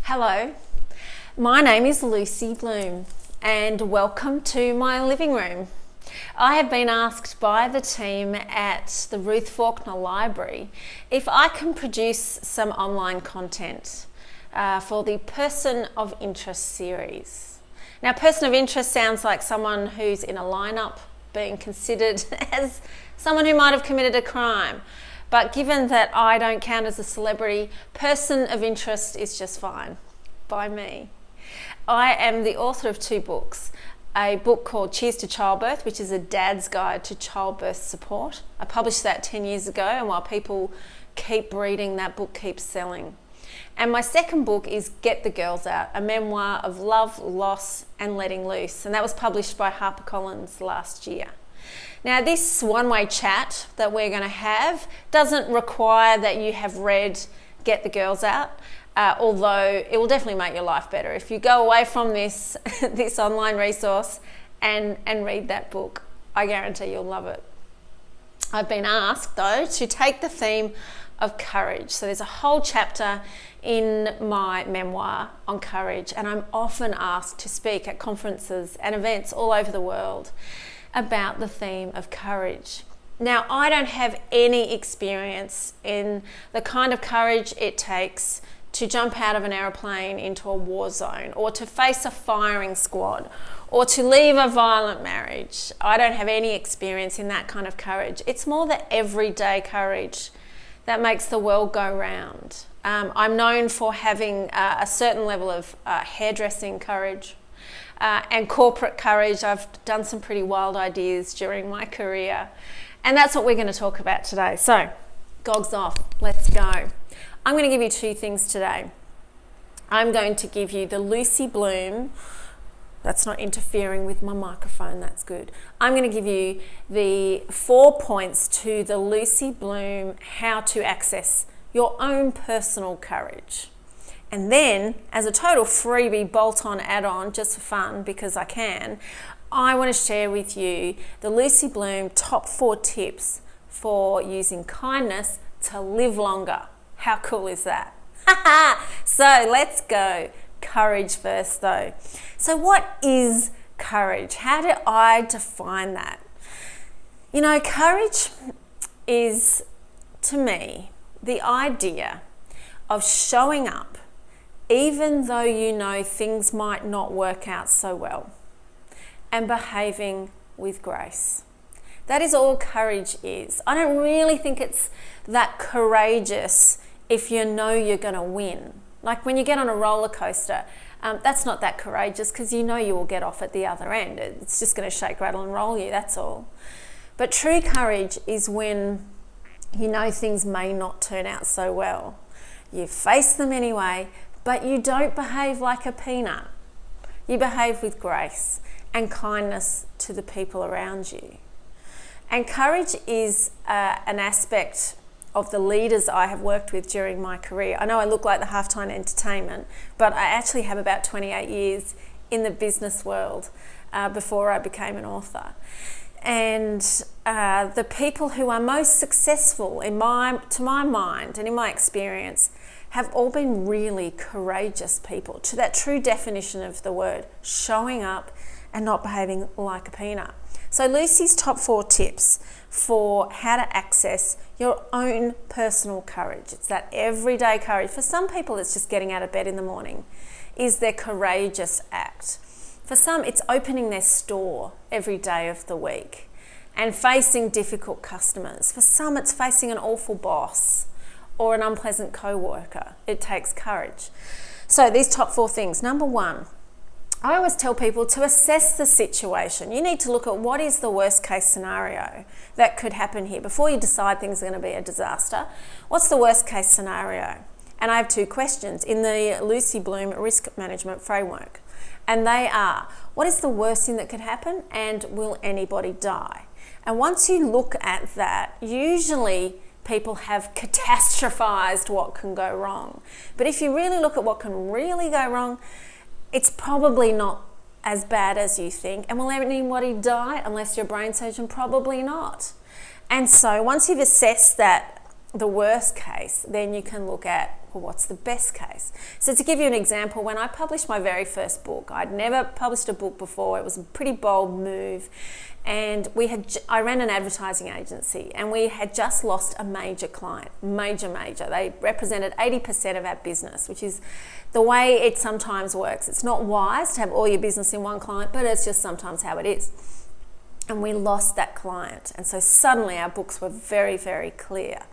Hello, my name is Lucy Bloom and welcome to my living room. I have been asked by the team at the Ruth Faulkner Library if I can produce some online content for the Person of Interest series. Now, person of interest sounds like someone who's in a lineup being considered as someone who might have committed a crime. But given that I don't count as a celebrity, person of interest is just fine by me. I am the author of 2 books. A book called Cheers to Childbirth, which is a dad's guide to childbirth support. I published that 10 years ago, and while people keep reading, that book keeps selling. And my second book is Get the Girls Out, a memoir of love, loss, and letting loose. And that was published by HarperCollins last year. Now, this one-way chat that we're going to have doesn't require that you have read Get the Girls Out, although it will definitely make your life better if you go away from this online resource and read that book. I guarantee you'll love it. I've been asked, though, to take the theme of courage. So there's a whole chapter in my memoir on courage, and I'm often asked to speak at conferences and events all over the world about the theme of courage. Now, I don't have any experience in the kind of courage it takes to jump out of an aeroplane into a war zone, or to face a firing squad, or to leave a violent marriage. I don't have any experience in that kind of courage. It's more the everyday courage that makes the world go round. I'm known for having a certain level of hairdressing courage, and corporate courage. I've done some pretty wild ideas during my career, and that's what we're going to talk about today. So, gogs off, let's go. I'm going to give you 2 things today. I'm going to give you the Lucy Bloom, that's not interfering with my microphone, that's good. I'm going to give you the 4 points to the Lucy Bloom how to access your own personal courage. And then, as a total freebie bolt-on add-on, just for fun, because I can, I want to share with you the Lucy Bloom top 4 tips for using kindness to live longer. How cool is that? So let's go. Courage first, though. So what is courage? How do I define that? You know, courage is, to me, the idea of showing up even though you know things might not work out so well, and behaving with grace. That is all courage is. I don't really think it's that courageous if you know you're going to win. Like when you get on a roller coaster, that's not that courageous because you know you will get off at the other end. It's just going to shake, rattle and roll you, that's all. But true courage is when you know things may not turn out so well. You face them anyway, but you don't behave like a peanut. You behave with grace and kindness to the people around you. And courage is an aspect of the leaders I have worked with during my career. I know I look like the halftime entertainment, but I actually have about 28 years in the business world before I became an author. And the people who are most successful to my mind and in my experience have all been really courageous people, to that true definition of the word, showing up and not behaving like a peanut. So Lucy's top 4 tips for how to access your own personal courage. It's that everyday courage. For some people, it's just getting out of bed in the morning, is their courageous act. For some, it's opening their store every day of the week and facing difficult customers. For some, it's facing an awful boss or an unpleasant co-worker. It takes courage. So these top 4 things. Number 1, I always tell people to assess the situation. You need to look at what is the worst case scenario that could happen here before you decide things are going to be a disaster. What's the worst case scenario? And I have 2 questions in the Lucy Bloom risk management framework. And they are, what is the worst thing that could happen, and will anybody die? And once you look at that, usually people have catastrophized what can go wrong. But if you really look at what can really go wrong, it's probably not as bad as you think. And will anybody die unless you're a brain surgeon? Probably not. And so once you've assessed that the worst case, then you can look at, well, what's the best case? So to give you an example, when I published my very first book, I'd never published a book before. It was a pretty bold move. And I ran an advertising agency, and we had just lost a major client, major. They represented 80% of our business, which is the way it sometimes works. It's not wise to have all your business in one client, but it's just sometimes how it is. And we lost that client. And so suddenly our books were very, very clear.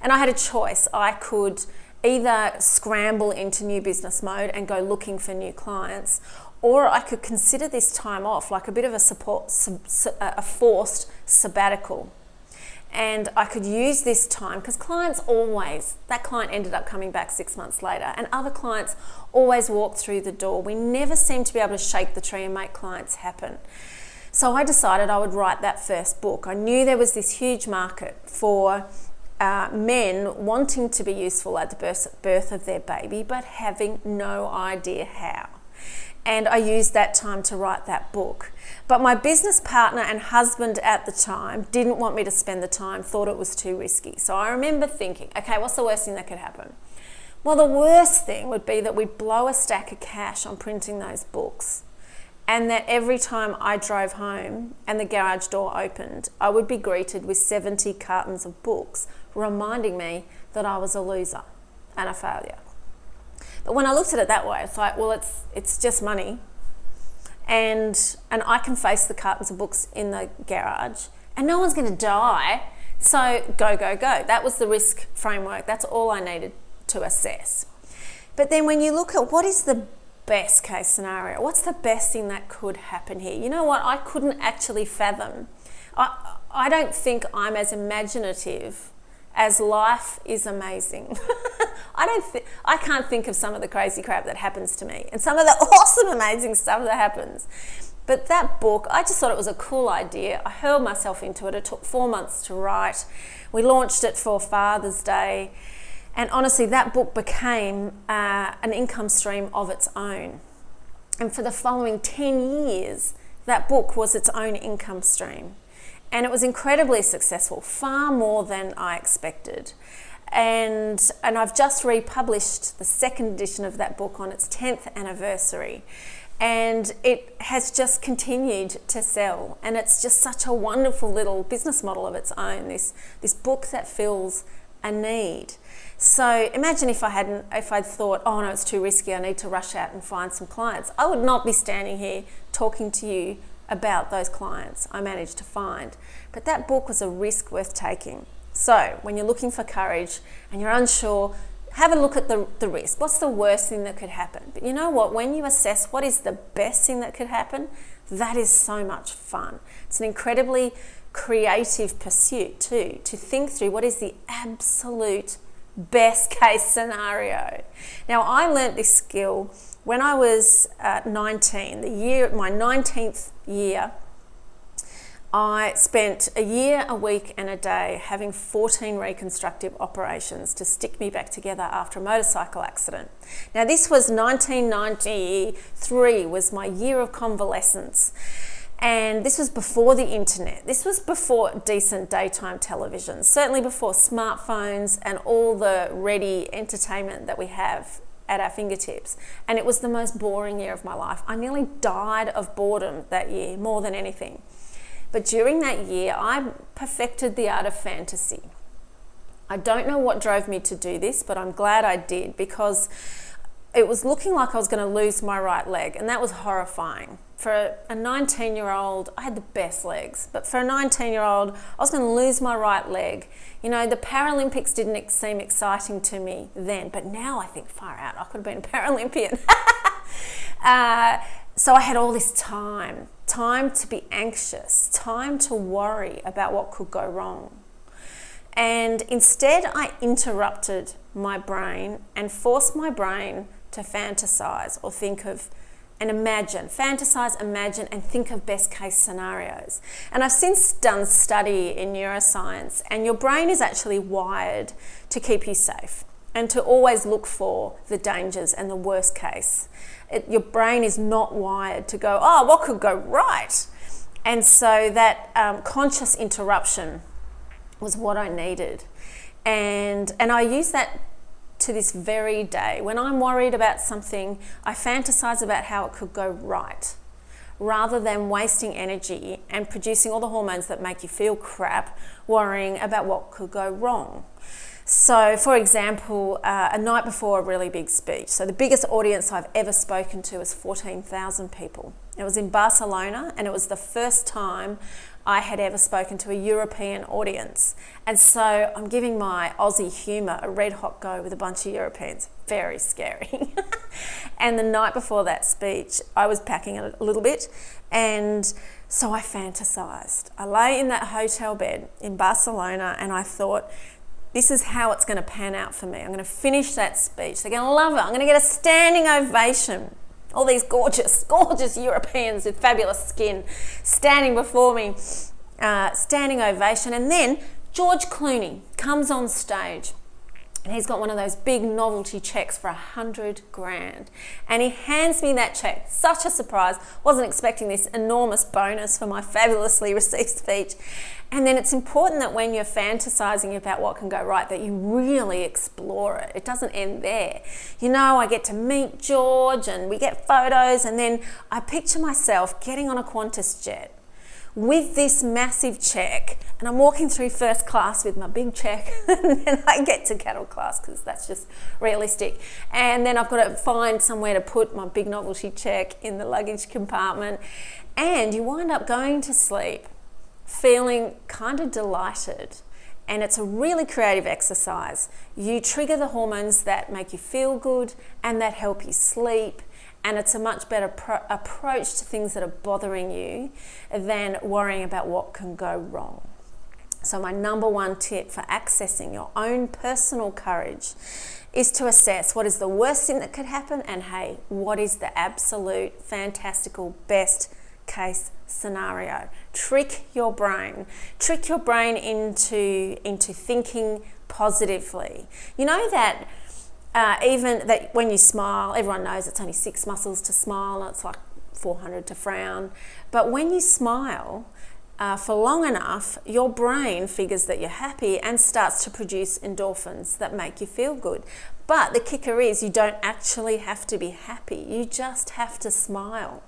And I had a choice. I could either scramble into new business mode and go looking for new clients, or I could consider this time off like a bit of a forced sabbatical. And I could use this time, because that client ended up coming back 6 months later, and other clients always walk through the door. We never seem to be able to shake the tree and make clients happen. So I decided I would write that first book. I knew there was this huge market for men wanting to be useful at the birth of their baby, but having no idea how. And I used that time to write that book. But my business partner and husband at the time didn't want me to spend the time, thought it was too risky. So I remember thinking, okay, what's the worst thing that could happen? Well, the worst thing would be that we'd blow a stack of cash on printing those books, and that every time I drove home and the garage door opened, I would be greeted with 70 cartons of books, reminding me that I was a loser and a failure. But when I looked at it that way, it's like, well, it's just money, and I can face the cartons of books in the garage, and no one's going to die, so go. That was the risk framework. That's all I needed to assess. But then when you look at what is the best case scenario, what's the best thing that could happen here? You know what? I couldn't actually fathom. I don't think I'm as imaginative as life is amazing. I can't think of some of the crazy crap that happens to me and some of the awesome, amazing stuff that happens. But that book, I just thought it was a cool idea. I hurled myself into it. It took 4 months to write. We launched it for Father's Day. And honestly, that book became an income stream of its own. And for the following 10 years, that book was its own income stream. And it was incredibly successful, far more than I expected. And I've just republished the second edition of that book on its 10th anniversary. And it has just continued to sell. And it's just such a wonderful little business model of its own, this book that fills a need. So imagine if I'd thought, oh no, it's too risky, I need to rush out and find some clients. I would not be standing here talking to you about those clients I managed to find. But that book was a risk worth taking. So when you're looking for courage and you're unsure, have a look at the risk. What's the worst thing that could happen? But you know what? When you assess what is the best thing that could happen, that is so much fun. It's an incredibly creative pursuit too, to think through what is the absolute best case scenario. Now, I learnt this skill when I was 19, my 19th year. I spent a year, a week and a day having 14 reconstructive operations to stick me back together after a motorcycle accident. Now, this was 1993, was my year of convalescence. And this was before the internet. This was before decent daytime television, certainly before smartphones and all the ready entertainment that we have at our fingertips. And it was the most boring year of my life. I nearly died of boredom that year, more than anything. But during that year, I perfected the art of fantasy. I don't know what drove me to do this, but I'm glad I did, because it was looking like I was going to lose my right leg, and that was horrifying. For a 19-year-old, I had the best legs, but for a 19-year-old, I was going to lose my right leg. You know, the Paralympics didn't seem exciting to me then, but now I think, far out, I could have been a Paralympian. So I had all this time to be anxious, time to worry about what could go wrong. And instead, I interrupted my brain and forced my brain to fantasize or think of and imagine, fantasize, imagine, and think of best case scenarios. And I've since done study in neuroscience, and your brain is actually wired to keep you safe and to always look for the dangers and the worst case. Your brain is not wired to go, oh, what could go right? And so that conscious interruption was what I needed. And I use that to this very day. When I'm worried about something, I fantasize about how it could go right, rather than wasting energy and producing all the hormones that make you feel crap, worrying about what could go wrong. So, for example, a night before a really big speech. So the biggest audience I've ever spoken to is 14,000 people. It was in Barcelona, and it was the first time I had ever spoken to a European audience. And so I'm giving my Aussie humour a red hot go with a bunch of Europeans. Very scary. And the night before that speech, I was packing a little bit, and so I fantasised. I lay in that hotel bed in Barcelona, and I thought, this is how it's going to pan out for me. I'm going to finish that speech. They're going to love it. I'm going to get a standing ovation. All these gorgeous, gorgeous Europeans with fabulous skin standing before me, standing ovation. And then George Clooney comes on stage, and he's got one of those big novelty checks for $100,000. And he hands me that check. Such a surprise. Wasn't expecting this enormous bonus for my fabulously received speech. And then it's important that when you're fantasizing about what can go right, that you really explore it. It doesn't end there. You know, I get to meet George, and we get photos, and then I picture myself getting on a Qantas jet with this massive check, and I'm walking through first class with my big check, and then I get to cattle class because that's just realistic. And then I've got to find somewhere to put my big novelty check in the luggage compartment, and you wind up going to sleep feeling kind of delighted. And it's a really creative exercise. You trigger the hormones that make you feel good and that help you sleep. And it's a much better approach to things that are bothering you than worrying about what can go wrong. So my number one tip for accessing your own personal courage is to assess what is the worst thing that could happen, and hey, what is the absolute fantastical best case scenario. Trick your brain into thinking positively. You know that even that when you smile, everyone knows it's only 6 muscles to smile, and it's like 400 to frown. But when you smile for long enough, your brain figures that you're happy and starts to produce endorphins that make you feel good. But the kicker is, you don't actually have to be happy. You just have to smile.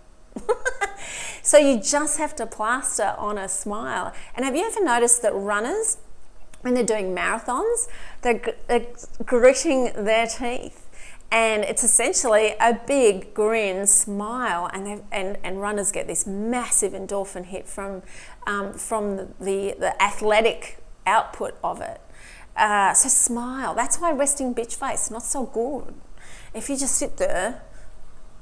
So you just have to plaster on a smile. And have you ever noticed that runners, when they're doing marathons, they're gritting their teeth, and it's essentially a big grin, smile, and runners get this massive endorphin hit from the athletic output of it. So smile. That's why resting bitch face not so good. If you just sit there.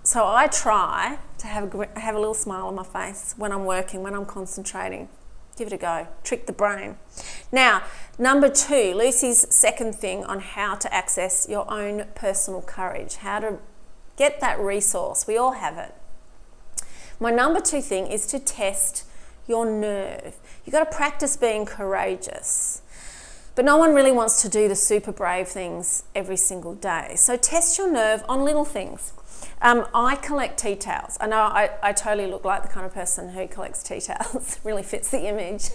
So I try to have a little smile on my face when I'm working, when I'm concentrating. Give it a go. Trick the brain. Now, number 2, Lucy's second thing on how to access your own personal courage, how to get that resource. We all have it. My number 2 thing is to test your nerve. You've got to practice being courageous. But no one really wants to do the super brave things every single day. So test your nerve on little things. I collect tea towels. I know I totally look like the kind of person who collects tea towels. Really fits the image.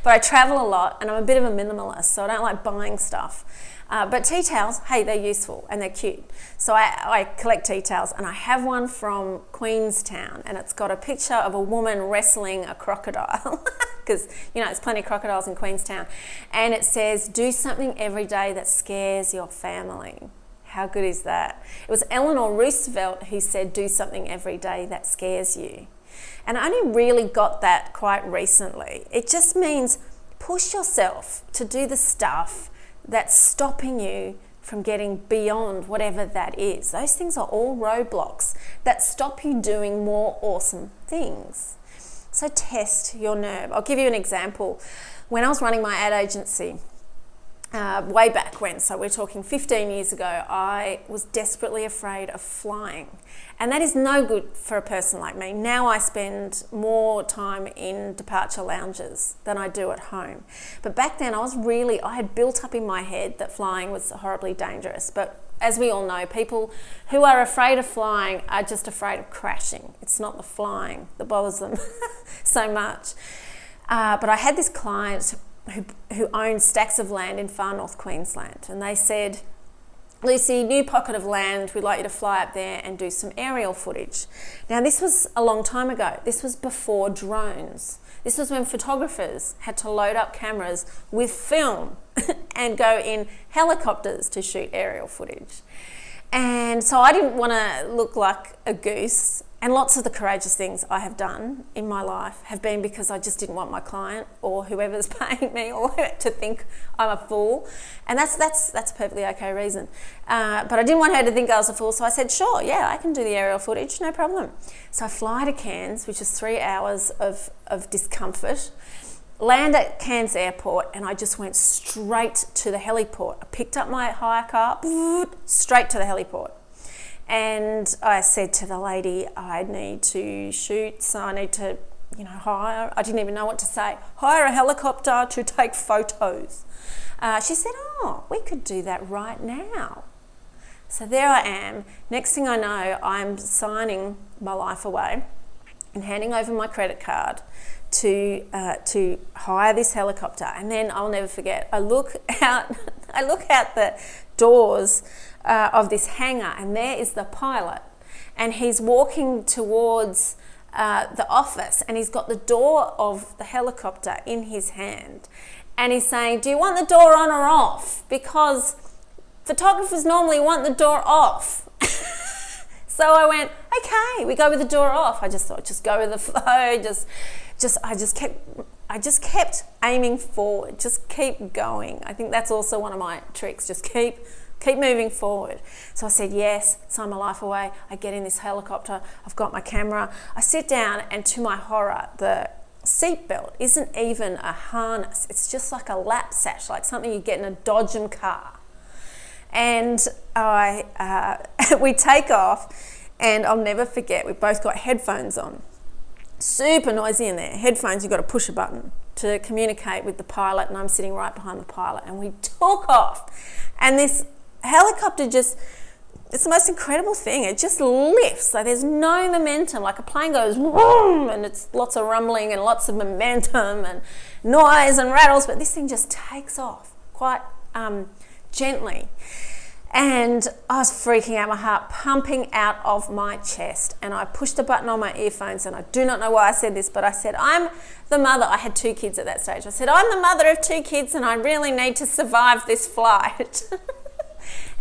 But I travel a lot, and I'm a bit of a minimalist, so I don't like buying stuff. But tea towels, hey, they're useful and they're cute. So I collect tea towels, and I have one from Queenstown, and it's got a picture of a woman wrestling a crocodile, because, you know, there's plenty of crocodiles in Queenstown. And it says, do something every day that scares your family. How good is that? It was Eleanor Roosevelt who said, do something every day that scares you. And I only really got that quite recently. It just means push yourself to do the stuff that's stopping you from getting beyond whatever that is. Those things are all roadblocks that stop you doing more awesome things. So test your nerve. I'll give you an example. When I was running my ad agency, way back when, so we're talking 15 years ago, I was desperately afraid of flying. And that is no good for a person like me. Now I spend more time in departure lounges than I do at home. But back then I had built up in my head that flying was horribly dangerous. But as we all know, people who are afraid of flying are just afraid of crashing. It's not the flying that bothers them so much. But I had this client who own stacks of land in far north Queensland, and they said, Lucy, new pocket of land, we'd like you to fly up there and do some aerial footage. Now, this was a long time ago. This was before drones. This was when photographers had to load up cameras with film and go in helicopters to shoot aerial footage. And so I didn't want to look like a goose. And lots of the courageous things I have done in my life have been because I just didn't want my client or whoever's paying me or to think I'm a fool. And that's a perfectly okay reason. But I didn't want her to think I was a fool, so I said, sure, yeah, I can do the aerial footage, no problem. So I fly to Cairns, which is 3 hours of discomfort, land at Cairns Airport, and I just went straight to the heliport. I picked up my hire car, straight to the heliport. And I said to the lady, I need to shoot, so I need to, hire. I didn't even know what to say. Hire a helicopter to take photos. She said, oh, we could do that right now. So there I am. Next thing I know, I'm signing my life away and handing over my credit card to hire this helicopter. And then I'll never forget, I look out the doors of this hangar, and there is the pilot, and he's walking towards the office, and he's got the door of the helicopter in his hand, and he's saying, do you want the door on or off? Because photographers normally want the door off. So I went, okay, we go with the door off. I just thought, just go with the flow. I just kept aiming forward, just keep going. I think that's also one of my tricks, just keep moving forward. So I said yes, sign my life away. I get in this helicopter, I've got my camera. I sit down, and to my horror, the seatbelt isn't even a harness. It's just like a lap sash, like something you get in a Dodgem car. And we take off, and I'll never forget, we both got headphones on. Super noisy in there. Headphones, you've got to push a button to communicate with the pilot, and I'm sitting right behind the pilot, and we took off. And this helicopter it's the most incredible thing. It just lifts. Like there's no momentum. Like a plane goes vroom, and it's lots of rumbling and lots of momentum and noise and rattles, but this thing just takes off quite gently. And I was freaking out, my heart pumping out of my chest, and I pushed a button on my earphones, and I do not know why I said this, but I said, I'm the mother. I had 2 kids at that stage. I said, I'm the mother of 2 kids, and I really need to survive this flight.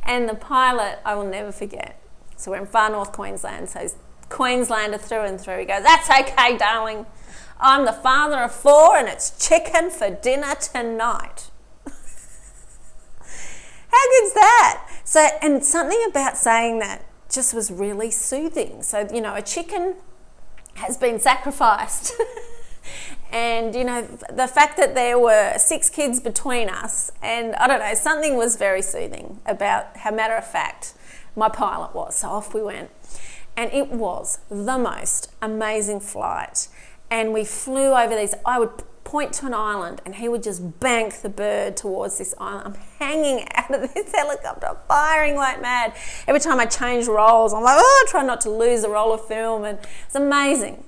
And the pilot, I will never forget. So we're in far north Queensland, so he's Queenslander through and through. He goes, that's okay, darling. I'm the father of 4, and it's chicken for dinner tonight. How good's that? So, and something about saying that just was really soothing. So, a chicken has been sacrificed. And, the fact that there were 6 kids between us, and I don't know, something was very soothing about how matter of fact my pilot was. So off we went. And it was the most amazing flight. And we flew over these, I would point to an island, and he would just bank the bird towards this island. I'm hanging out of this helicopter, firing like mad. Every time I change roles, I'm like, try not to lose a roll of film. And it's amazing.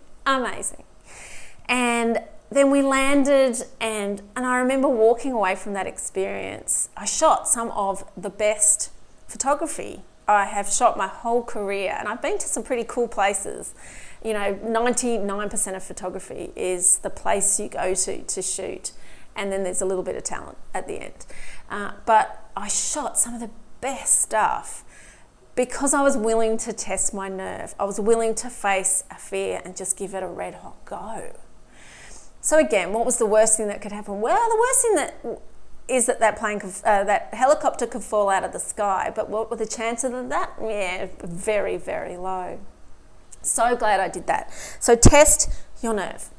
And then we landed, and I remember walking away from that experience. I shot some of the best photography I have shot my whole career, and I've been to some pretty cool places. 99% of photography is the place you go to shoot, and then there's a little bit of talent at the end. But I shot some of the best stuff because I was willing to test my nerve. I was willing to face a fear and just give it a red hot go. So again, what was the worst thing that could happen? Well, the worst thing is that plane that helicopter could fall out of the sky. But what were the chances of that? Yeah, very, very low. So glad I did that. So test your nerve.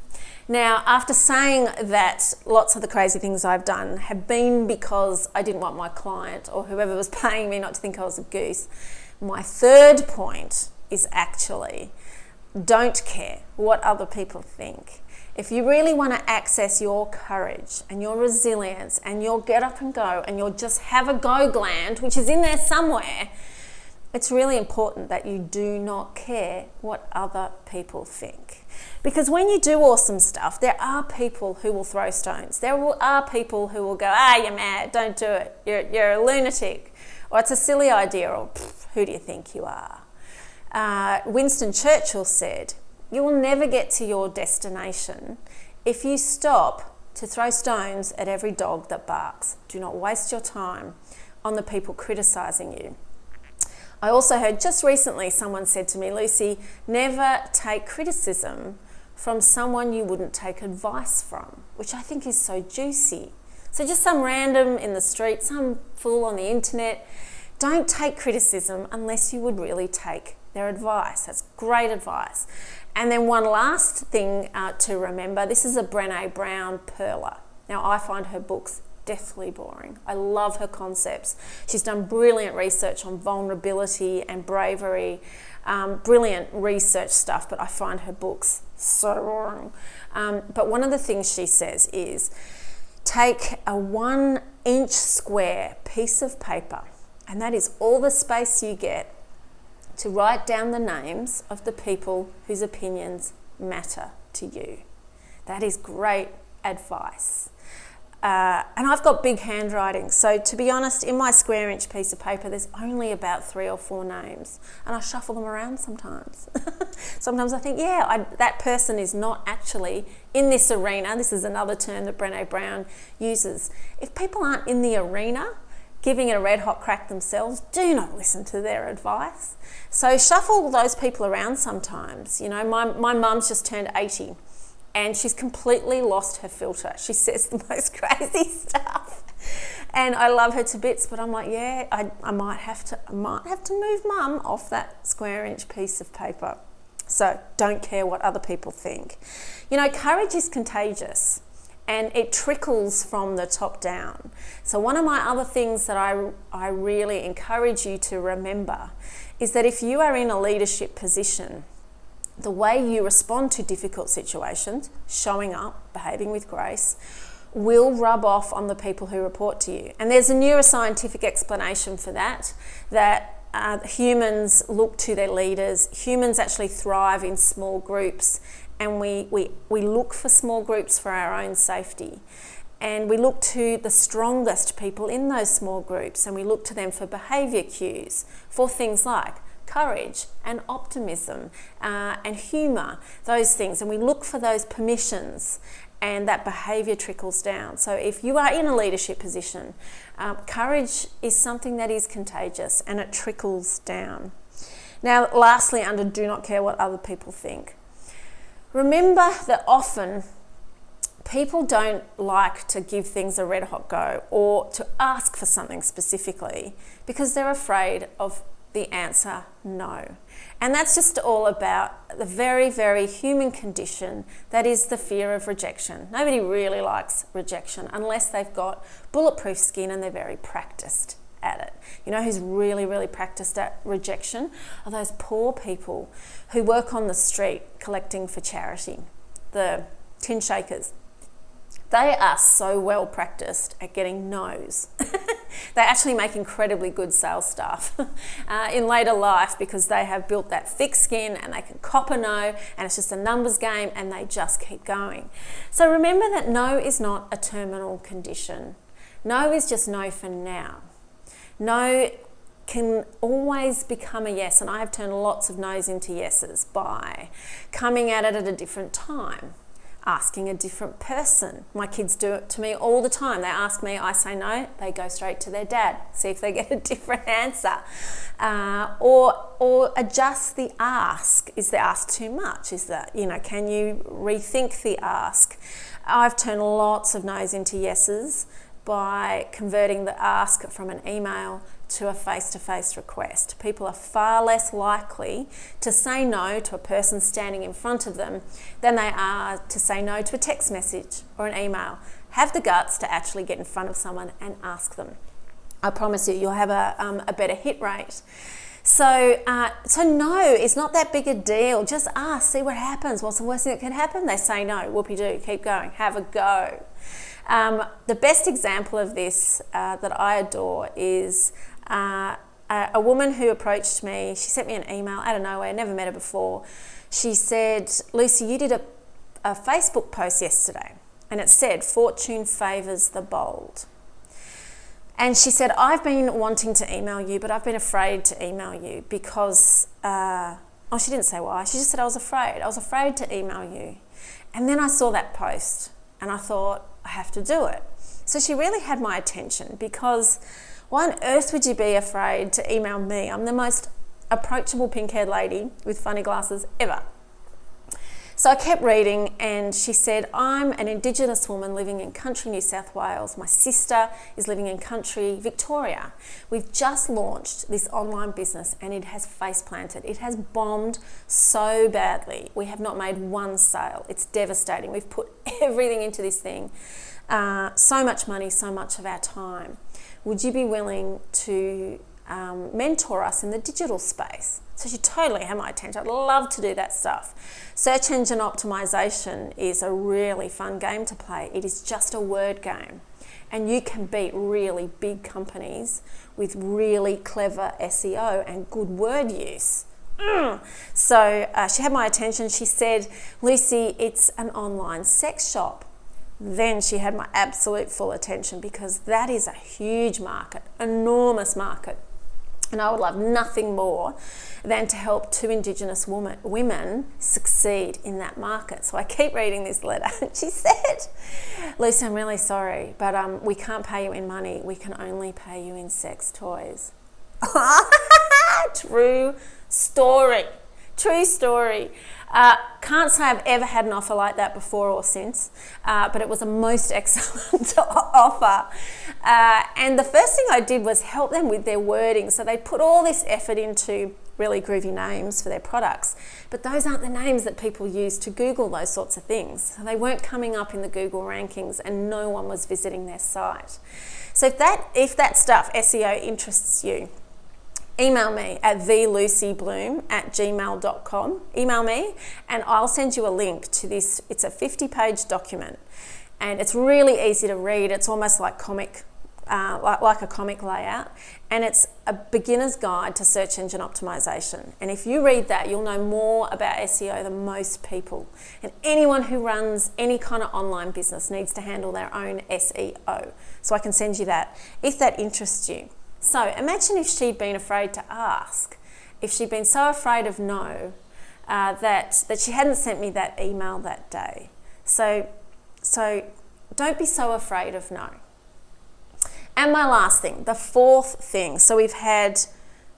Now, after saying that lots of the crazy things I've done have been because I didn't want my client or whoever was paying me not to think I was a goose, my third point is actually don't care what other people think. If you really want to access your courage and your resilience and your get up and go and your just have a go gland, which is in there somewhere, it's really important that you do not care what other people think. Because when you do awesome stuff, there are people who will throw stones. There are people who will go, you're mad, don't do it, you're a lunatic, or it's a silly idea, or who do you think you are? Winston Churchill said, you will never get to your destination if you stop to throw stones at every dog that barks. Do not waste your time on the people criticising you. I also heard just recently someone said to me, Lucy, never take criticism from someone you wouldn't take advice from, which I think is so juicy. So just some random in the street, some fool on the internet, don't take criticism unless you would really take their advice. That's great advice. And then one last thing to remember, this is a Brené Brown pearler. Now I find her books deathly boring. I love her concepts. She's done brilliant research on vulnerability and bravery, brilliant research stuff, but I find her books so boring. But one of the things she says is, take a 1-inch square piece of paper, and that is all the space you get to write down the names of the people whose opinions matter to you. That is great advice. And I've got big handwriting, so to be honest, in my square inch piece of paper there's only about 3 or 4 names, and I shuffle them around sometimes. Sometimes I think, that person is not actually in this arena. This is another term that Brené Brown uses. If people aren't in the arena giving it a red hot crack themselves, do not listen to their advice. So shuffle those people around sometimes. You know, my mum's just turned 80. And she's completely lost her filter. She says the most crazy stuff, and I love her to bits. But I'm like, I might have to move Mum off that square inch piece of paper. So don't care what other people think. You know, courage is contagious, and it trickles from the top down. So one of my other things that I really encourage you to remember is that if you are in a leadership position, the way you respond to difficult situations, showing up, behaving with grace, will rub off on the people who report to you. And there's a neuroscientific explanation for that humans look to their leaders. Humans actually thrive in small groups, and we look for small groups for our own safety. And we look to the strongest people in those small groups, and we look to them for behaviour cues, for things like courage and optimism and humour, those things. And we look for those permissions, and that behaviour trickles down. So if you are in a leadership position, courage is something that is contagious, and it trickles down. Now, lastly, under do not care what other people think, remember that often people don't like to give things a red hot go or to ask for something specifically because they're afraid of the answer no. And that's just all about the very, very human condition that is the fear of rejection. Nobody really likes rejection unless they've got bulletproof skin and they're very practiced at it. You know who's really, really practiced at rejection? Are those poor people who work on the street collecting for charity, the tin shakers. They are so well practiced at getting no's. They actually make incredibly good sales staff in later life because they have built that thick skin and they can cop a no, and it's just a numbers game, and they just keep going. So remember that no is not a terminal condition. No is just no for now. No can always become a yes, and I have turned lots of no's into yeses by coming at it at a different time, asking a different person. My kids do it to me all the time. They ask me, I say no, they go straight to their dad, see if they get a different answer. Or adjust the ask. Is the ask too much? Is that, can you rethink the ask? I've turned lots of no's into yeses by converting the ask from an email to a face-to-face request. People are far less likely to say no to a person standing in front of them than they are to say no to a text message or an email. Have the guts to actually get in front of someone and ask them. I promise you, you'll have a better hit rate. So no, it's not that big a deal. Just ask, see what happens. What's the worst thing that can happen? They say no. Whoopie-doo, keep going, have a go. The best example of this that I adore is a a woman who approached me, she sent me an email out of nowhere, never met her before. She said, Lucy, you did a Facebook post yesterday and it said, fortune favours the bold. And she said, I've been wanting to email you, but I've been afraid to email you because, she didn't say why. She just said, I was afraid to email you. And then I saw that post and I thought, I have to do it. So she really had my attention because why on earth would you be afraid to email me? I'm the most approachable pink-haired lady with funny glasses ever. So I kept reading and she said, I'm an Indigenous woman living in country New South Wales. My sister is living in country Victoria. We've just launched this online business and it has face planted. It has bombed so badly. We have not made one sale. It's devastating. We've put everything into this thing. So much money, so much of our time. Would you be willing to mentor us in the digital space? So she totally had my attention. I'd love to do that stuff. Search engine optimization is a really fun game to play. It is just a word game. And you can beat really big companies with really clever SEO and good word use. So she had my attention. She said, Lucy, it's an online sex shop. Then she had my absolute full attention because that is a huge market, enormous market. And I would love nothing more than to help 2 Indigenous women succeed in that market. So I keep reading this letter. She said, Lucy, I'm really sorry, but we can't pay you in money. We can only pay you in sex toys. True story. True story. Can't say I've ever had an offer like that before or since, but it was a most excellent offer. And the first thing I did was help them with their wording. So they put all this effort into really groovy names for their products, but those aren't the names that people use to Google those sorts of things. So they weren't coming up in the Google rankings and no one was visiting their site. So if that stuff, SEO, interests you, email me at thelucybloom@gmail.com. Email me and I'll send you a link to this. It's a 50-page document and it's really easy to read. It's almost like like a comic layout, and it's a beginner's guide to search engine optimization. And if you read that, you'll know more about SEO than most people. And anyone who runs any kind of online business needs to handle their own SEO. So I can send you that if that interests you. So imagine if she'd been afraid to ask, if she'd been so afraid of no, that she hadn't sent me that email that day. So don't be so afraid of no. And my last thing, the fourth thing. So we've had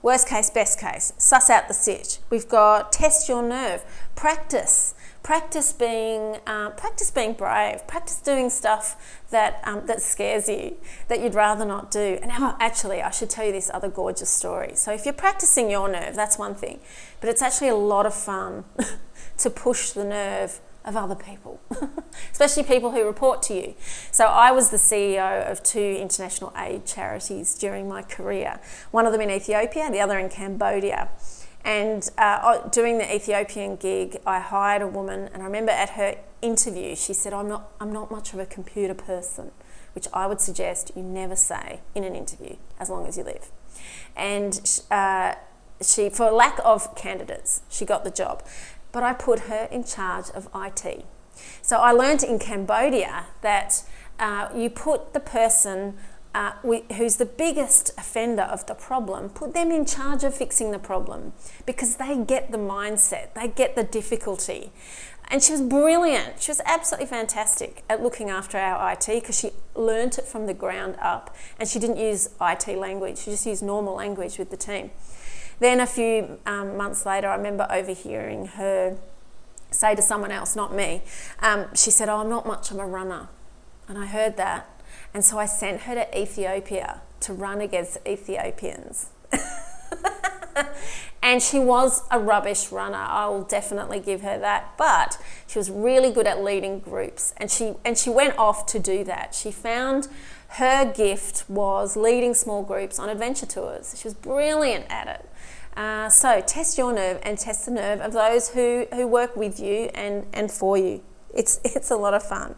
worst case, best case, suss out the sitch. We've got test your nerve, practice being brave, practice doing stuff that scares you, that you'd rather not do. And actually, I should tell you this other gorgeous story. So if you're practicing your nerve, that's one thing, but it's actually a lot of fun to push the nerve of other people, especially people who report to you. So I was the CEO of 2 international aid charities during my career, one of them in Ethiopia, the other in Cambodia. And doing the Ethiopian gig, I hired a woman, and I remember at her interview, she said, I'm not much of a computer person, which I would suggest you never say in an interview as long as you live. And she, for lack of candidates, she got the job. But I put her in charge of IT. So I learned in Cambodia that you put the person who's the biggest offender of the problem, put them in charge of fixing the problem because they get the mindset, they get the difficulty. And she was brilliant. She was absolutely fantastic at looking after our IT because she learnt it from the ground up and she didn't use IT language, she just used normal language with the team. Then a few months later, I remember overhearing her say to someone else, not me, she said, I'm not much of a runner. And I heard that. And so I sent her to Ethiopia to run against Ethiopians. And she was a rubbish runner. I will definitely give her that. But she was really good at leading groups. And she went off to do that. She found her gift was leading small groups on adventure tours. She was brilliant at it. So test your nerve and test the nerve of those who work with you and for you. It's a lot of fun.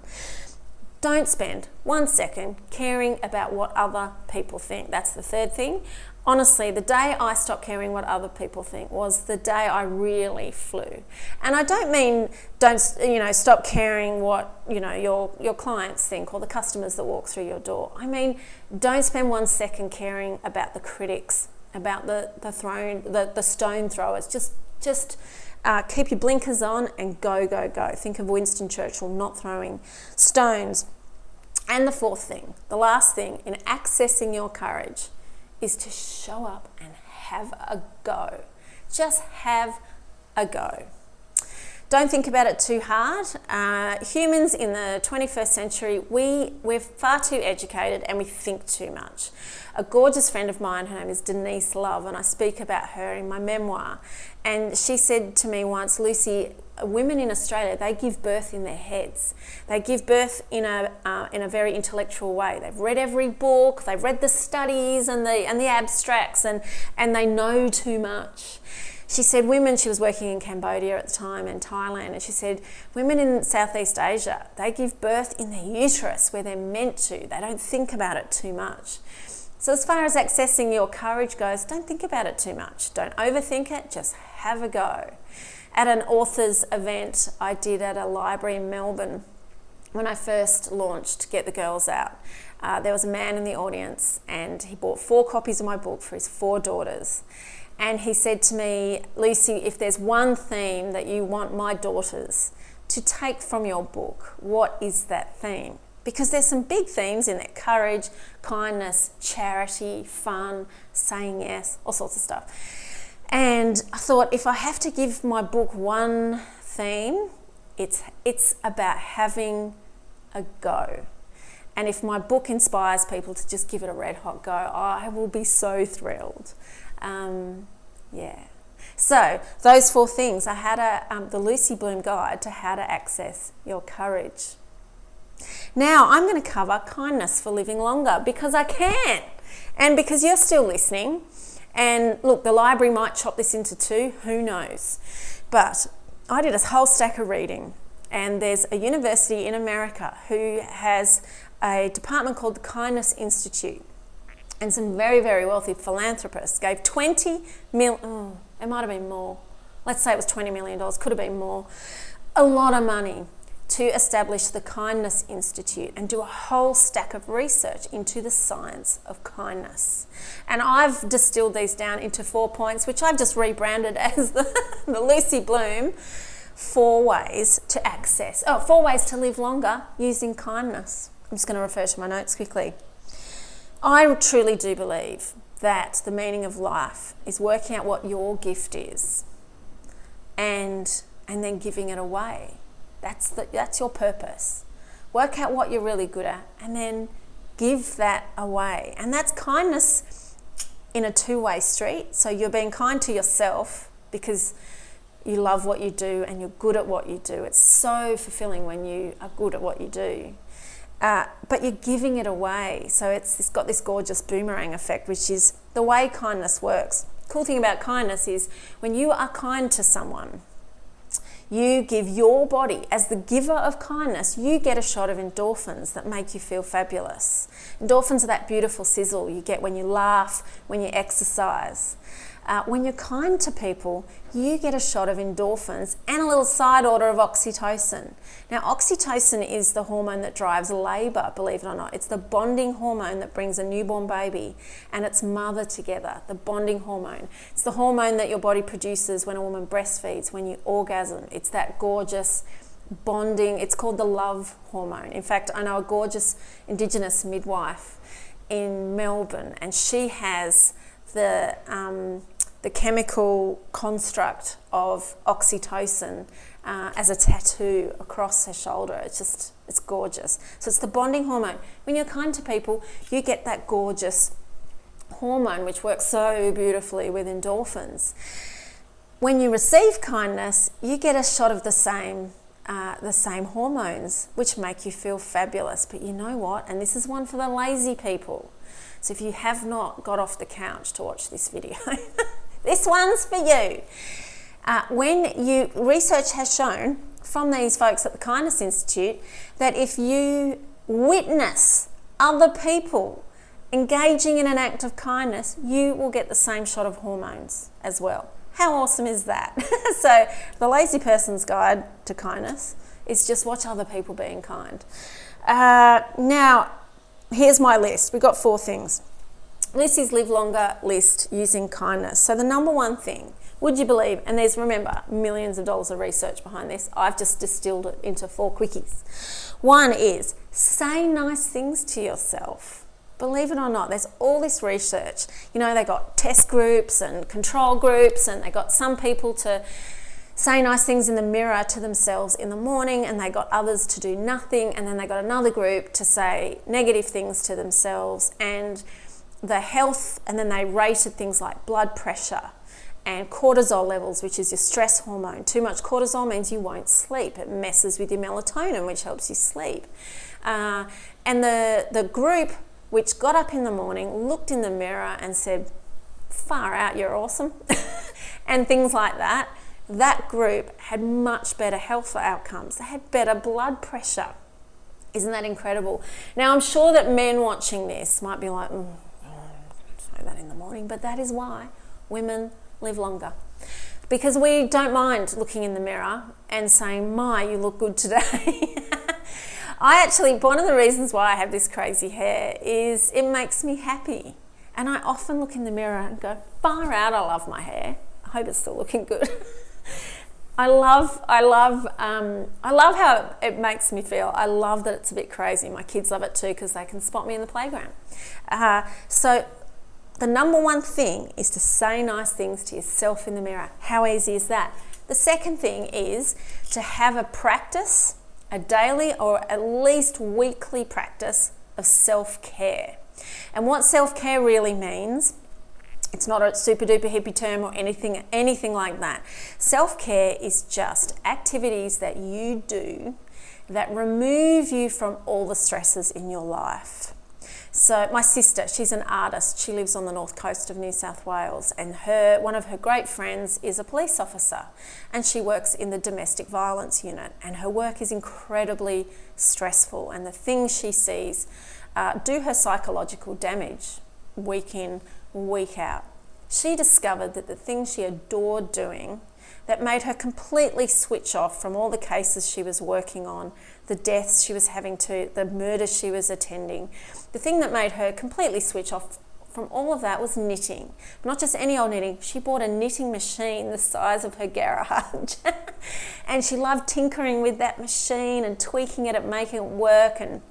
Don't spend 1 second caring about what other people think. That's the third thing. honestly, the day I stopped caring what other people think was the day I really flew. And I don't mean stop caring what your clients think or the customers that walk through your door. I mean, don't spend 1 second caring about the critics, about the stone throwers. Just keep your blinkers on and go, go, go. Think of Winston Churchill not throwing stones. And the fourth thing, the last thing in accessing your courage is to show up and have a go. Just have a go. Don't think about it too hard. Humans in the 21st century, we're far too educated and we think too much. A gorgeous friend of mine, her name is Denise Love, and I speak about her in my memoir. And she said to me once, Lucy, women in Australia, they give birth in their heads. They give birth in a very intellectual way. They've read every book, they've read the studies and the abstracts, and they know too much. She said she was working in Cambodia at the time and Thailand, and she said women in Southeast Asia, they give birth in their uterus where they're meant to. They don't think about it too much. So as far as accessing your courage goes, don't think about it too much. Don't overthink it, just have a go. At an author's event I did at a library in Melbourne, when I first launched Get the Girls Out, there was a man in the audience and he bought 4 copies of my book for his 4 daughters. And he said to me, Lucy, if there's one theme that you want my daughters to take from your book, what is that theme? Because there's some big themes in there: courage, kindness, charity, fun, saying yes, all sorts of stuff. And I thought, if I have to give my book one theme, it's about having a go. And if my book inspires people to just give it a red hot go, I will be so thrilled. So those 4 things, I had the Lucy Bloom Guide to how to access your courage. Now I'm going to cover kindness for living longer because I can, and because you're still listening. And look, the library might chop this into 2, who knows? But I did a whole stack of reading, and there's a university in America who has a department called the Kindness Institute. And some very, very wealthy philanthropists gave $20 million, it might have been more. Let's say it was $20 million, could have been more. A lot of money to establish the Kindness Institute and do a whole stack of research into the science of kindness. And I've distilled these down into 4 points, which I've just rebranded as the Lucy Bloom 4 ways to 4 ways to live longer using kindness. I'm just going to refer to my notes quickly. I truly do believe that the meaning of life is working out what your gift is and then giving it away. That's your purpose. Work out what you're really good at and then give that away. And that's kindness in a 2-way street. So you're being kind to yourself because you love what you do and you're good at what you do. It's so fulfilling when you are good at what you do. But you're giving it away. So it's got this gorgeous boomerang effect, which is the way kindness works. Cool thing about kindness is when you are kind to someone, you give your body, as the giver of kindness, you get a shot of endorphins that make you feel fabulous. Endorphins are that beautiful sizzle you get when you laugh, when you exercise. When you're kind to people, you get a shot of endorphins and a little side order of oxytocin. Now, oxytocin is the hormone that drives labour, believe it or not. It's the bonding hormone that brings a newborn baby and its mother together, the bonding hormone. It's the hormone that your body produces when a woman breastfeeds, when you orgasm. It's that gorgeous bonding. It's called the love hormone. In fact, I know a gorgeous Indigenous midwife in Melbourne, and she has the chemical construct of oxytocin as a tattoo across her shoulder. It's gorgeous. So it's the bonding hormone. When you're kind to people, you get that gorgeous hormone which works so beautifully with endorphins. When you receive kindness, you get a shot of the same hormones which make you feel fabulous. But you know what? And this is one for the lazy people. So if you have not got off the couch to watch this video, this one's for you. Research has shown from these folks at the Kindness Institute that if you witness other people engaging in an act of kindness, you will get the same shot of hormones as well. How awesome is that? So the lazy person's guide to kindness is just watch other people being kind. Now, here's my list. We've got 4 things. Lucy's Live Longer list using kindness. So the number one thing, would you believe, and there's, remember, millions of dollars of research behind this. I've just distilled it into 4 quickies. One is say nice things to yourself. Believe it or not, there's all this research. You know, they got test groups and control groups, and they got some people to say nice things in the mirror to themselves in the morning, and they got others to do nothing, and then they got another group to say negative things to themselves and the health, and then they rated things like blood pressure and cortisol levels, which is your stress hormone. Too much cortisol means you won't sleep. It messes with your melatonin, which helps you sleep. And the group which got up in the morning, looked in the mirror and said, far out, you're awesome, and things like that, that group had much better health outcomes. They had better blood pressure. Isn't that incredible? Now, I'm sure that men watching this might be like, say that in the morning, but that is why women live longer. Because we don't mind looking in the mirror and saying, my, you look good today. One of the reasons why I have this crazy hair is it makes me happy. And I often look in the mirror and go, far out, I love my hair. I hope it's still looking good. I love how it makes me feel. I love that it's a bit crazy. My kids love it too because they can spot me in the playground. So the number one thing is to say nice things to yourself in the mirror. How easy is that? The second thing is to have a practice, a daily or at least weekly practice of self-care. And what self-care really means, it's not a super duper hippie term or anything like that. Self-care is just activities that you do that remove you from all the stresses in your life. So my sister, she's an artist. She lives on the north coast of New South Wales, and one of her great friends is a police officer, and she works in the domestic violence unit, and her work is incredibly stressful, and the things she sees do her psychological damage week in, week out. She discovered that the things she adored doing that made her completely switch off from all the cases she was working on, the deaths she was the murders she was attending. The thing that made her completely switch off from all of that was knitting. But not just any old knitting. She bought a knitting machine the size of her garage. And she loved tinkering with that machine and tweaking it and making it work, and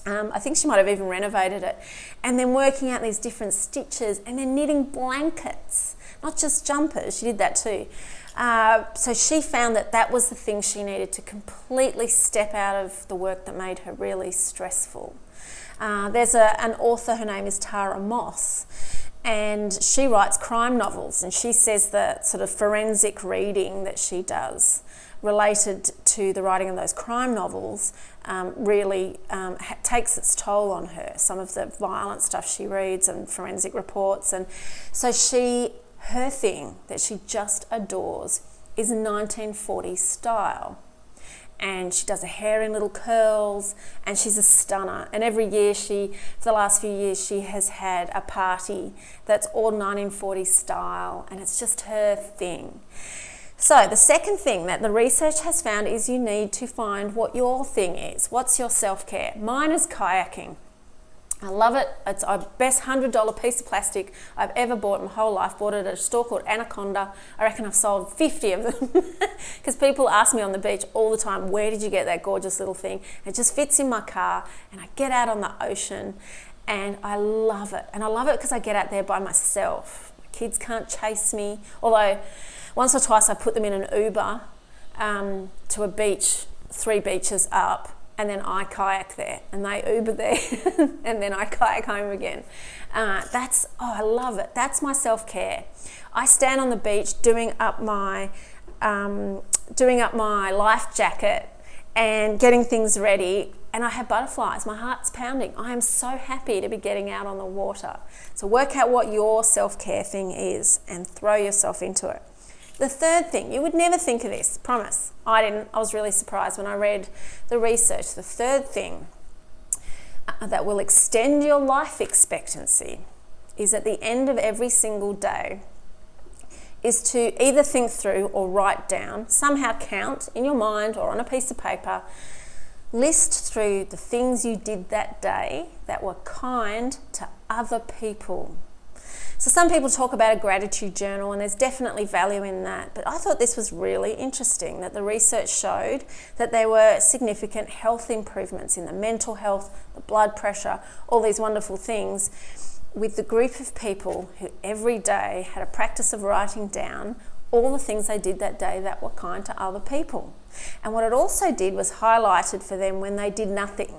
I think she might have even renovated it, and then working out these different stitches, and then knitting blankets, not just jumpers. She did that too. So she found that was the thing she needed to completely step out of the work that made her really stressful. There's an author, her name is Tara Moss, and she writes crime novels, and she says that sort of forensic reading that she does related to the writing of those crime novels really takes its toll on her. Some of the violent stuff she reads and forensic reports, and so her thing that she just adores is 1940s style. And she does her hair in little curls, and she's a stunner. And every year for the last few years, she has had a party that's all 1940s style, and it's just her thing. So the second thing that the research has found is you need to find what your thing is. What's your self-care? Mine is kayaking. I love it. It's the best $100 piece of plastic I've ever bought in my whole life. Bought it at a store called Anaconda. I reckon I've sold 50 of them because people ask me on the beach all the time, where did you get that gorgeous little thing? It just fits in my car, and I get out on the ocean, and I love it. And I love it because I get out there by myself. My kids can't chase me, although once or twice I put them in an Uber to a beach, 3 beaches up, and then I kayak there, and they Uber there, and then I kayak home again. I love it. That's my self-care. I stand on the beach doing up my life jacket and getting things ready, and I have butterflies. My heart's pounding. I am so happy to be getting out on the water. So work out what your self-care thing is and throw yourself into it. The third thing, you would never think of this, promise. I didn't. I was really surprised when I read the research. The third thing, that will extend your life expectancy is at the end of every single day is to either think through or write down, somehow count in your mind or on a piece of paper, list through the things you did that day that were kind to other people. So some people talk about a gratitude journal, and there's definitely value in that. But I thought this was really interesting, that the research showed that there were significant health improvements in the mental health, the blood pressure, all these wonderful things, with the group of people who every day had a practice of writing down all the things they did that day that were kind to other people. And what it also did was highlighted for them when they did nothing,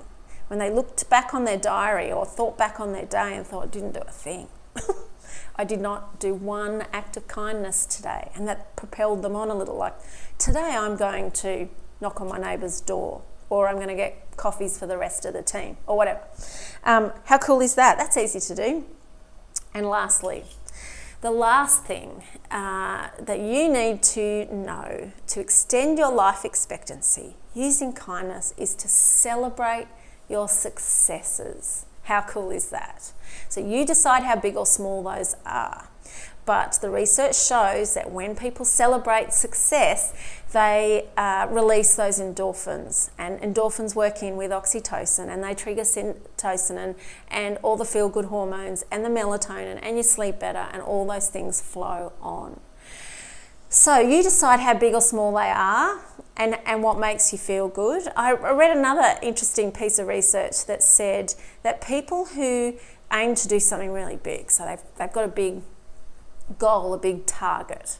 when they looked back on their diary or thought back on their day and thought, I didn't do a thing. I did not do one act of kindness today. And that propelled them on a little, like, today I'm going to knock on my neighbour's door, or I'm going to get coffees for the rest of the team, or whatever. How cool is that? That's easy to do. And lastly, the last thing that you need to know to extend your life expectancy using kindness is to celebrate your successes. How cool is that? So you decide how big or small those are. But the research shows that when people celebrate success, they release those endorphins. And endorphins work in with oxytocin, and they trigger syntocin and all the feel-good hormones and the melatonin, and you sleep better, and all those things flow on. So you decide how big or small they are and what makes you feel good. I read another interesting piece of research that said that people who aim to do something really big, so they've got a big goal, a big target,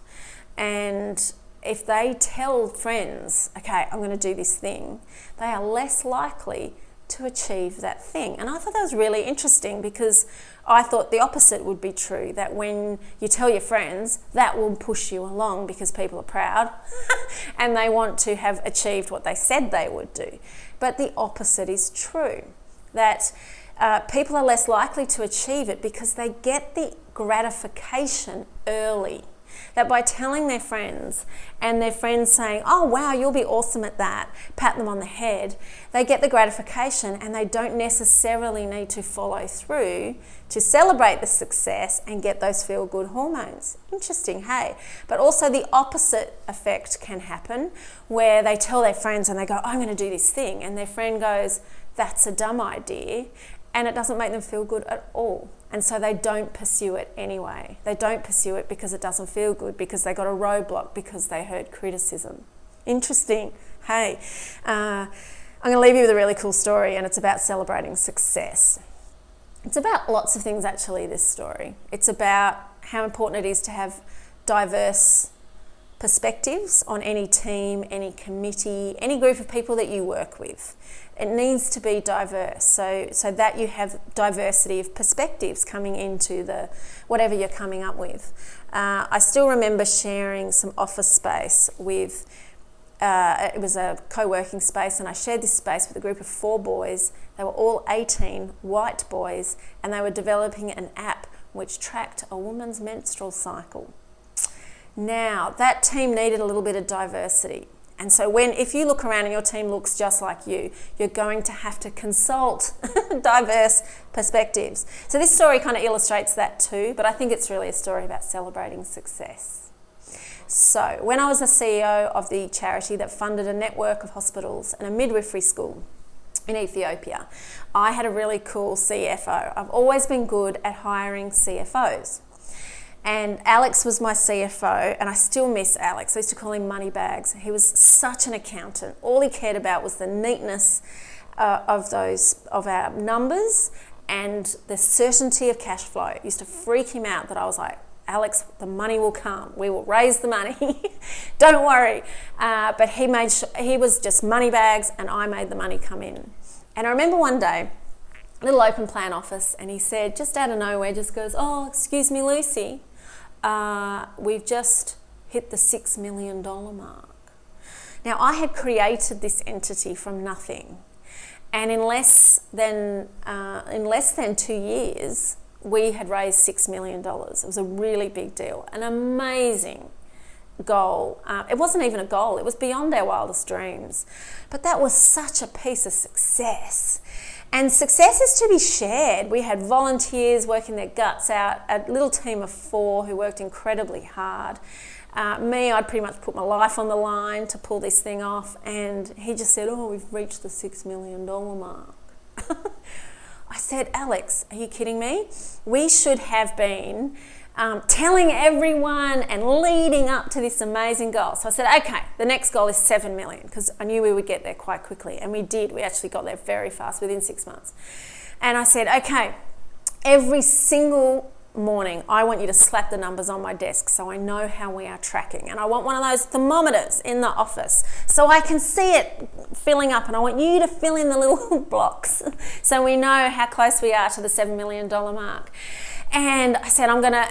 and if they tell friends, okay, I'm going to do this thing, they are less likely to achieve that thing. And I thought that was really interesting, because I thought the opposite would be true, that when you tell your friends, that will push you along because people are proud and they want to have achieved what they said they would do. But the opposite is true, that people are less likely to achieve it because they get the gratification early. That by telling their friends and their friends saying, oh wow, you'll be awesome at that, pat them on the head, they get the gratification and they don't necessarily need to follow through to celebrate the success and get those feel-good hormones. Interesting, hey? But also the opposite effect can happen, where they tell their friends and they go, I'm going to do this thing, and their friend goes, that's a dumb idea, and it doesn't make them feel good at all. And so they don't pursue it anyway. They don't pursue it because it doesn't feel good, because they got a roadblock, because they heard criticism. Interesting. Hey, I'm going to leave you with a really cool story, and it's about celebrating success. It's about lots of things, actually, this story. It's about how important it is to have diverse perspectives on any team, any committee, any group of people that you work with. It needs to be diverse, so that you have diversity of perspectives coming into the whatever you're coming up with. I still remember sharing some office space with, it was a co-working space, and I shared this space with a group of 4 boys. They were all 18 white boys, and they were developing an app which tracked a woman's menstrual cycle. Now, that team needed a little bit of diversity. And so if you look around and your team looks just like you, you're going to have to consult diverse perspectives. So this story kind of illustrates that too, but I think it's really a story about celebrating success. So when I was the CEO of the charity that funded a network of hospitals and a midwifery school in Ethiopia, I had a really cool CFO. I've always been good at hiring CFOs. And Alex was my CFO, and I still miss Alex. I used to call him Moneybags. He was such an accountant. All he cared about was the neatness of our numbers and the certainty of cash flow. It used to freak him out that I was like, Alex, the money will come. We will raise the money. Don't worry. But he was just Moneybags, and I made the money come in. And I remember one day, little open plan office, and he said, just out of nowhere, just goes, oh, excuse me, Lucy, we've just hit the $6 million mark. Now, I had created this entity from nothing, and in less than 2 years, we had raised $6 million. It was a really big deal, an amazing goal. It wasn't even a goal, it was beyond our wildest dreams. But that was such a piece of success. And success is to be shared. We had volunteers working their guts out, a little team of 4 who worked incredibly hard. Me, I'd pretty much put my life on the line to pull this thing off, and he just said, oh, we've reached the $6 million mark. I said, Alex, are you kidding me? We should have been telling everyone and leading up to this amazing goal. So I said, okay, the next goal is 7 million, because I knew we would get there quite quickly, and we did. We actually got there very fast, within 6 months. And I said, okay, every single morning, I want you to slap the numbers on my desk so I know how we are tracking. And I want one of those thermometers in the office so I can see it filling up, and I want you to fill in the little blocks so we know how close we are to the $7 million mark. And I said, I'm gonna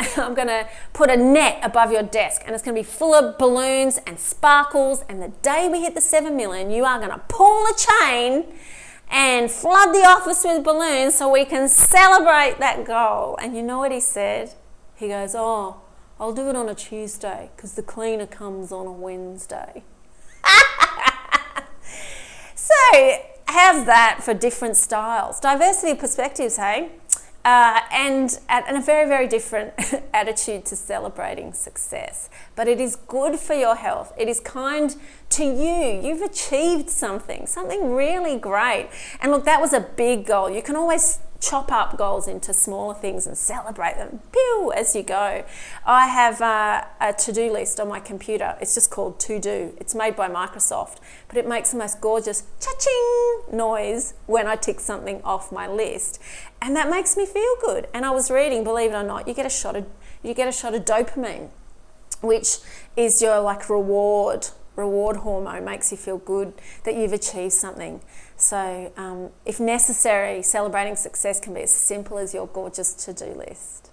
put a net above your desk, and it's gonna be full of balloons and sparkles, and the day we hit the 7 million, you are gonna pull the chain and flood the office with balloons so we can celebrate that goal. And you know what he said? He goes, oh, I'll do it on a Tuesday because the cleaner comes on a Wednesday. So how's that for different styles? Diversity of perspectives, hey? And a very, very different attitude to celebrating success. But it is good for your health. It is kind to you. You've achieved something really great. And look, that was a big goal. You can always chop up goals into smaller things and celebrate them, pew, as you go. I have a to-do list on my computer. It's just called To Do. It's made by Microsoft, but it makes the most gorgeous cha-ching noise when I tick something off my list, and that makes me feel good. And I was reading, believe it or not, you get a shot of dopamine, which is your like reward hormone, makes you feel good that you've achieved something. So if necessary, celebrating success can be as simple as your gorgeous to-do list.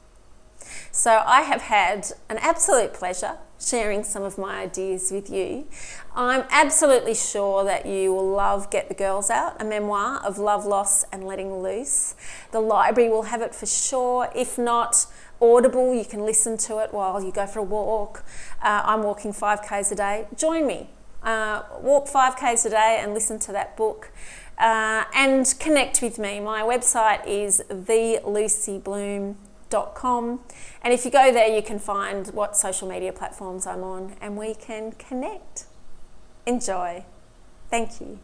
So I have had an absolute pleasure sharing some of my ideas with you. I'm absolutely sure that you will love Get the Girls Out, a memoir of love, loss and letting loose. The library will have it for sure. If not Audible, you can listen to it while you go for a walk. I'm walking 5Ks a day. Join me. Walk 5Ks a day and listen to that book, and connect with me. My website is thelucybloom.com, and if you go there you can find what social media platforms I'm on and we can connect. Enjoy. Thank you.